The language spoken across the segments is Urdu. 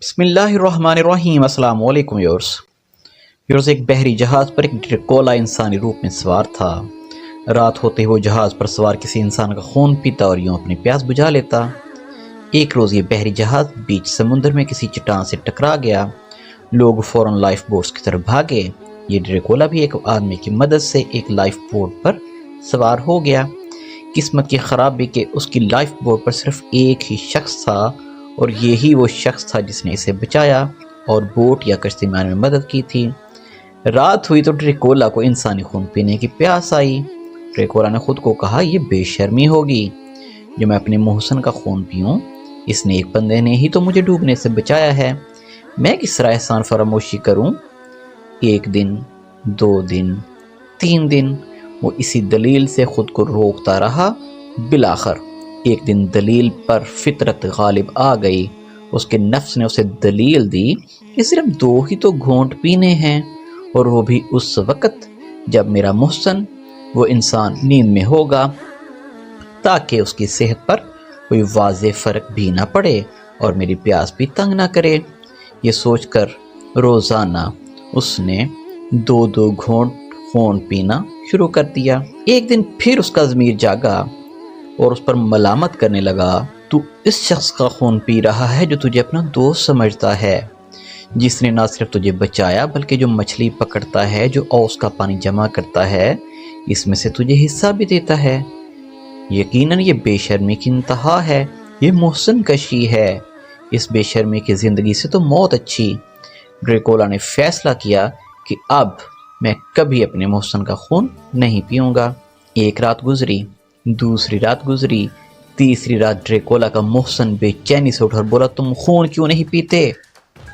بسم اللہ الرحمن الرحیم۔ السلام علیکم یورس ایک بحری جہاز پر ایک ڈریکولا انسانی روپ میں سوار تھا۔ رات ہوتے وہ جہاز پر سوار کسی انسان کا خون پیتا اور یوں اپنی پیاس بجھا لیتا۔ ایک روز یہ بحری جہاز بیچ سمندر میں کسی چٹان سے ٹکرا گیا۔ لوگ فوراً لائف بوٹس کی طرف بھاگے۔ یہ ڈریکولا بھی ایک آدمی کی مدد سے ایک لائف بوٹ پر سوار ہو گیا۔ قسمت کی خرابی کہ اس کی لائف بوٹ پر صرف ایک ہی شخص تھا اور یہی وہ شخص تھا جس نے اسے بچایا اور بوٹ یا کشتی میں آنے میں مدد کی تھی۔ رات ہوئی تو ڈریکولا کو انسانی خون پینے کی پیاس آئی۔ ڈریکولا نے خود کو کہا، یہ بے شرمی ہوگی جو میں اپنے محسن کا خون پیوں۔ اس نیک بندے نے ہی تو مجھے ڈوبنے سے بچایا ہے، میں کس طرح احسان فراموشی کروں؟ ایک دن، 2 دن، 3 دن وہ اسی دلیل سے خود کو روکتا رہا۔ بالآخر ایک دن دلیل پر فطرت غالب آ گئی۔ اس کے نفس نے اسے دلیل دی کہ صرف 2 ہی تو گھونٹ پینے ہیں، اور وہ بھی اس وقت جب میرا محسن وہ انسان نیند میں ہوگا، تاکہ اس کی صحت پر کوئی واضح فرق بھی نہ پڑے اور میری پیاس بھی تنگ نہ کرے۔ یہ سوچ کر روزانہ اس نے 2 گھونٹ خون پینا شروع کر دیا۔ ایک دن پھر اس کا ضمیر جاگا اور اس پر ملامت کرنے لگا، تو اس شخص کا خون پی رہا ہے جو تجھے اپنا دوست سمجھتا ہے، جس نے نہ صرف تجھے بچایا بلکہ جو مچھلی پکڑتا ہے، جو اوس کا پانی جمع کرتا ہے، اس میں سے تجھے حصہ بھی دیتا ہے۔ یقیناً یہ بے شرمی کی انتہا ہے، یہ محسن کشی ہے، اس بے شرمی کی زندگی سے تو موت اچھی۔ ڈریکولا نے فیصلہ کیا کہ اب میں کبھی اپنے محسن کا خون نہیں پیوں گا۔ ایک رات گزری، دوسری رات گزری، تیسری رات ڈریکولا کا محسن بے چینی سے اٹھا اور بولا، تم خون کیوں نہیں پیتے؟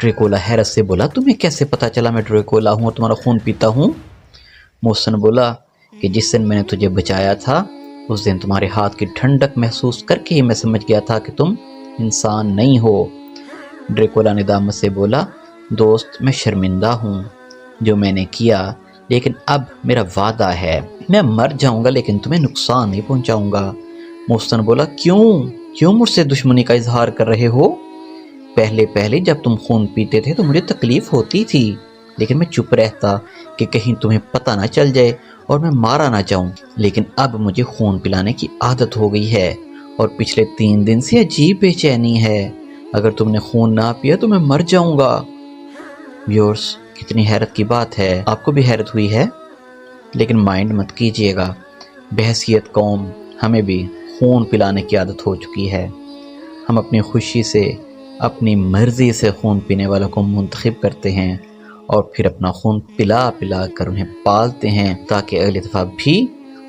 ڈریکولا حیرت سے بولا، تمہیں کیسے پتا چلا میں ڈریکولا ہوں اور تمہارا خون پیتا ہوں؟ محسن بولا کہ جس دن میں نے تجھے بچایا تھا، اس دن تمہارے ہاتھ کی ٹھنڈک محسوس کر کے ہی میں سمجھ گیا تھا کہ تم انسان نہیں ہو۔ ڈریکولا ندامت سے بولا، دوست میں شرمندہ ہوں جو میں نے کیا، لیکن اب میرا وعدہ ہے میں مر جاؤں گا لیکن تمہیں نقصان نہیں پہنچاؤں گا۔ محسن بولا، کیوں مجھ سے دشمنی کا اظہار کر رہے ہو؟ پہلے جب تم خون پیتے تھے تو مجھے تکلیف ہوتی تھی، لیکن میں چپ رہتا کہ کہیں تمہیں پتہ نہ چل جائے اور میں مارا نہ جاؤں، لیکن اب مجھے خون پلانے کی عادت ہو گئی ہے اور پچھلے 3 دن سے عجیب بے چینی ہے۔ اگر تم نے خون نہ پیا تو میں مر جاؤں گا۔ ویورز، کتنی حیرت کی بات ہے، آپ کو بھی حیرت ہوئی ہے؟ لیکن مائنڈ مت کیجئے گا، بحیثیت قوم ہمیں بھی خون پلانے کی عادت ہو چکی ہے۔ ہم اپنی خوشی سے، اپنی مرضی سے خون پینے والوں کو منتخب کرتے ہیں اور پھر اپنا خون پلا کر انہیں پالتے ہیں تاکہ اگلی دفعہ بھی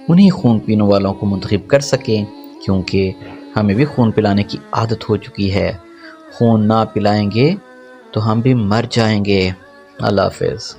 انہی خون پینے والوں کو منتخب کر سکیں، کیونکہ ہمیں بھی خون پلانے کی عادت ہو چکی ہے۔ خون نہ پلائیں گے تو ہم بھی مر جائیں گے۔ اللہ حافظ۔